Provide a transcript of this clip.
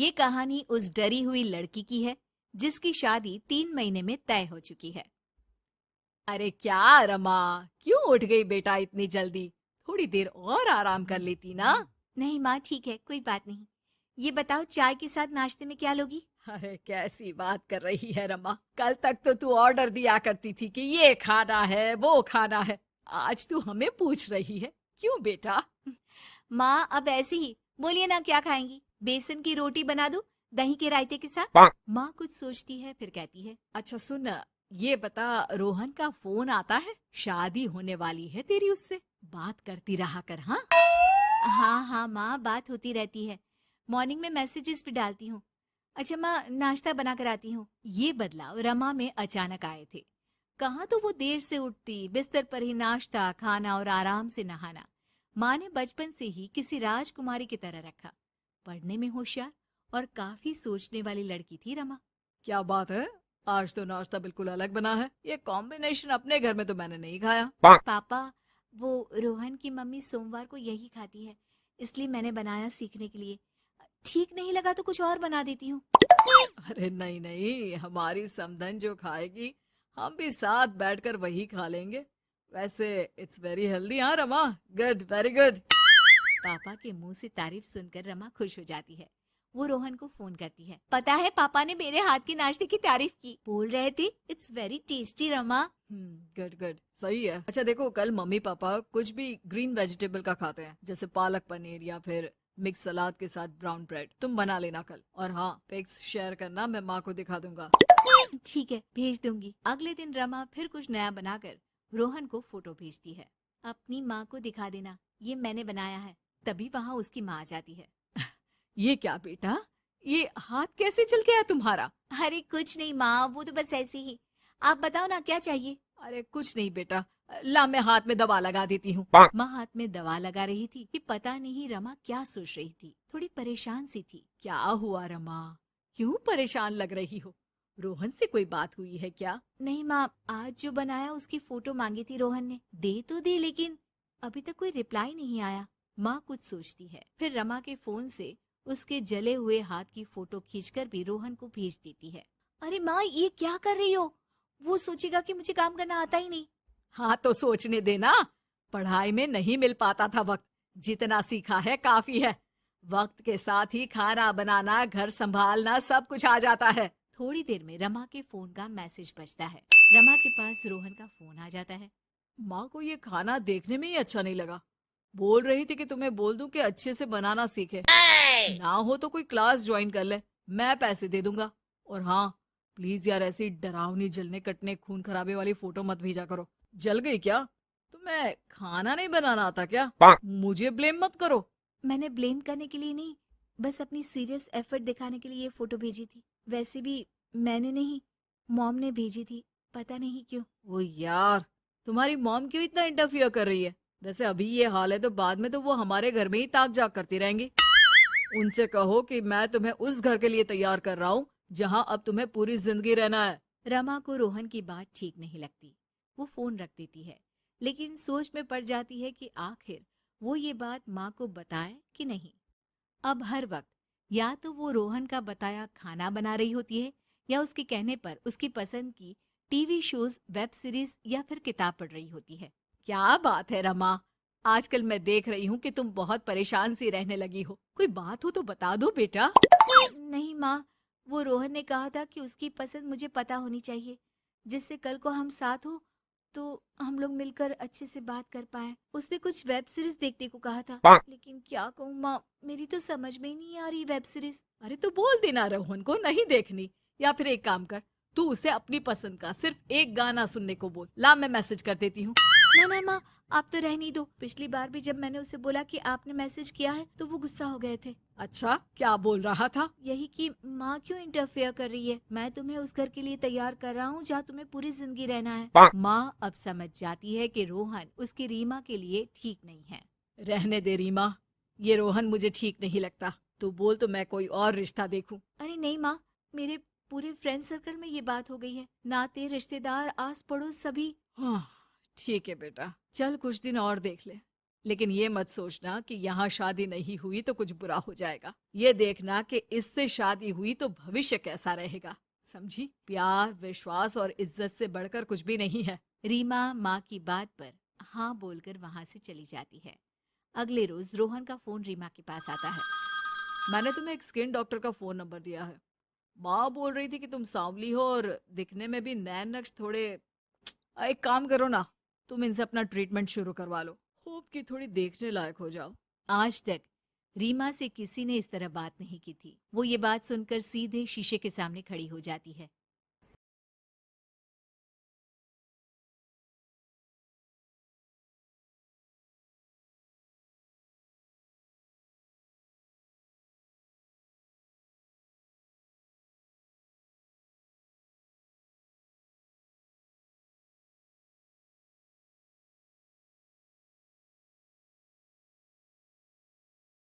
ये कहानी उस डरी हुई लड़की की है जिसकी शादी 3 महीने में तय हो चुकी है। अरे क्या रमा, क्यों उठ गई बेटा इतनी जल्दी? थोड़ी देर और आराम कर लेती ना। नहीं माँ, ठीक है, कोई बात नहीं। ये बताओ, चाय के साथ नाश्ते में क्या लोगी? अरे कैसी बात कर रही है रमा, कल तक तो तू ऑर्डर दिया करती थी कि ये खाना है वो खाना है। आज तू हमें पूछ रही है, क्यों बेटा? माँ, अब ऐसे ही बोलिए ना, क्या खाएंगी? बेसन की रोटी बना दूं दही के रायते के साथ? माँ कुछ सोचती है, फिर कहती है, अच्छा सुन, ये बता, रोहन का फोन आता है? शादी होने वाली है तेरी उससे, बात करती रहा कर। हाँ हाँ हाँ माँ, बात होती रहती है। मॉर्निंग में मैसेजेस भी डालती हूँ। अच्छा माँ, नाश्ता बना कर आती हूँ। ये बदलाव रमा में अचानक आए थे। कहाँ तो वो देर से उठती, बिस्तर पर ही नाश्ता खाना और आराम से नहाना। माँ ने बचपन से ही किसी राजकुमारी की तरह रखा। पढ़ने में होशियार और काफी सोचने वाली लड़की थी रमा। क्या बात है, आज तो नाश्ता बिल्कुल अलग बना है। ये कॉम्बिनेशन अपने घर में तो मैंने नहीं खाया। पापा, वो रोहन की मम्मी सोमवार को यही खाती है, इसलिए मैंने बनाया सीखने के लिए। ठीक नहीं लगा तो कुछ और बना देती हूँ। अरे नहीं नहीं, हमारी समधन जो खाएगी हम भी साथ बैठकर वही खा लेंगे। वैसे इट्स वेरी हेल्दी। हाँ रमा, गुड, वेरी गुड। पापा के मुंह से तारीफ सुनकर रमा खुश हो जाती है। वो रोहन को फोन करती है। पता है, पापा ने मेरे हाथ की नाश्ते की तारीफ की, बोल रहे थे it's very tasty Rama. Good good, सही है। अच्छा देखो, कल मम्मी पापा कुछ भी ग्रीन वेजिटेबल का खाते हैं, जैसे पालक पनीर या फिर मिक्स सलाद के साथ ब्राउन ब्रेड। तुम बना लेना कल। और हाँ, पिक्स शेयर करना, मैं माँ को दिखा दूंगा। ठीक है, भेज दूंगी। अगले दिन रमा फिर कुछ नया बनाकर रोहन को फोटो भेजती है। अपनी माँ को दिखा देना, ये मैंने बनाया है। तभी वहाँ उसकी माँ आ जाती है। ये क्या बेटा, ये हाथ कैसे चल गया तुम्हारा? अरे कुछ नहीं माँ, वो तो बस ऐसे ही। आप बताओ ना, क्या चाहिए? अरे कुछ नहीं बेटा, ला मैं हाथ में दवा लगा देती हूँ। माँ हाथ में दवा लगा रही थी कि पता नहीं रमा क्या सोच रही थी। थोड़ी परेशान सी थी। क्या हुआ रमा, क्यों परेशान लग रही हो? रोहन से कोई बात हुई है क्या? नहीं माँ, आज जो बनाया उसकी फोटो मांगी थी रोहन ने, दे तो दी, लेकिन अभी तक कोई रिप्लाई नहीं आया। माँ कुछ सोचती है, फिर रमा के फोन से उसके जले हुए हाथ की फोटो खींचकर भी रोहन को भेज देती है। अरे माँ, ये क्या कर रही हो? वो सोचेगा कि मुझे काम करना आता ही नहीं। हाँ तो सोचने देना, पढ़ाई में नहीं मिल पाता था वक्त, जितना सीखा है काफी है। वक्त के साथ ही खाना बनाना, घर संभालना, सब कुछ आ जाता है। थोड़ी देर में रमा के फोन का मैसेज बजता है। रमा के पास रोहन का फोन आ जाता है। माँ को ये खाना देखने में ही अच्छा नहीं लगा। बोल रही थी कि तुम्हें बोल दूं कि अच्छे से बनाना सीखे। ना हो तो कोई क्लास ज्वाइन कर ले, मैं पैसे दे दूंगा। और हाँ, प्लीज यार, ऐसी डरावनी जलने कटने खून खराबे वाली फोटो मत भेजा करो। जल गई क्या? तुम्हें खाना नहीं बनाना आता क्या? मुझे ब्लेम मत करो। मैंने ब्लेम करने के लिए नहीं, बस अपनी सीरियस एफर्ट दिखाने के लिए ये फोटो भेजी थी। वैसे भी मैंने नहीं, मॉम ने भेजी थी, पता नहीं क्यों। ओ यार, तुम्हारी मॉम क्यों इतना इंटरफियर कर रही है? वैसे अभी ये हाल है तो बाद में तो वो हमारे घर में ही ताक जाग करती रहेंगी। उनसे कहो कि मैं तुम्हें उस घर के लिए तैयार कर रहा हूँ जहाँ अब तुम्हें पूरी जिंदगी रहना है। रमा को रोहन की बात ठीक नहीं लगती। वो फोन रख देती है, लेकिन सोच में पड़ जाती है कि आखिर वो ये बात माँ को बताए कि नहीं। अब हर वक्त या तो वो रोहन का बताया खाना बना रही होती है, या उसके कहने पर उसकी पसंद की टीवी शोज, वेब सीरीज या फिर किताब पढ़ रही होती है। क्या बात है रमा, आजकल मैं देख रही हूँ कि तुम बहुत परेशान सी रहने लगी हो। कोई बात हो तो बता दो बेटा। नहीं माँ, वो रोहन ने कहा था कि उसकी पसंद मुझे पता होनी चाहिए, जिससे कल को हम साथ हो तो हम लोग मिलकर अच्छे से बात कर पाए। उसने कुछ वेब सीरीज देखने को कहा था, लेकिन क्या कहूँ माँ, मेरी तो समझ में ही नहीं आ रही वेब सीरीज। अरे तो बोल देना रोहन को नहीं देखनी, या फिर एक काम कर, तू उसे अपनी पसंद का सिर्फ एक गाना सुनने को बोल। ला मैं मैसेज कर देती हूँ। ना ना माँ, आप तो रहने ही दो। पिछली बार भी जब मैंने उसे बोला कि आपने मैसेज किया है तो वो गुस्सा हो गए थे। अच्छा, क्या बोल रहा था? यही कि माँ क्यों इंटरफेयर कर रही है, मैं तुम्हें उस घर के लिए तैयार कर रहा हूँ जहाँ तुम्हें पूरी जिंदगी रहना है। माँ अब समझ जाती है कि रोहन उसकी रीमा के लिए ठीक नहीं है। रहने दे रीमा, ये रोहन मुझे ठीक नहीं लगता। तू बोल तो मैं कोई और रिश्ता देखूं। अरे नहीं माँ, मेरे पूरे फ्रेंड सर्कल में ये बात हो गई है। नाते रिश्तेदार आस पड़ोस सभी। हाँ, ठीक है बेटा, चल कुछ दिन और देख ले। लेकिन ये मत सोचना कि यहाँ शादी नहीं हुई तो कुछ बुरा हो जाएगा। ये देखना कि इससे शादी हुई तो भविष्य कैसा रहेगा। समझी? प्यार, विश्वास और इज्जत से बढ़कर कुछ भी नहीं है। रीमा माँ की बात पर हाँ बोलकर वहां से चली जाती है। अगले रोज रोहन का फोन रीमा के पास आता है। मैंने तुम्हें एक स्किन डॉक्टर का फोन नंबर दिया है। माँ बोल रही थी कि तुम सांवली हो और दिखने में भी नैन नक्श थोड़े। एक काम करो ना, तुम इनसे अपना ट्रीटमेंट शुरू करवा लो। होप कि थोड़ी देखने लायक हो जाओ। आज तक रीमा से किसी ने इस तरह बात नहीं की थी। वो ये बात सुनकर सीधे शीशे के सामने खड़ी हो जाती है।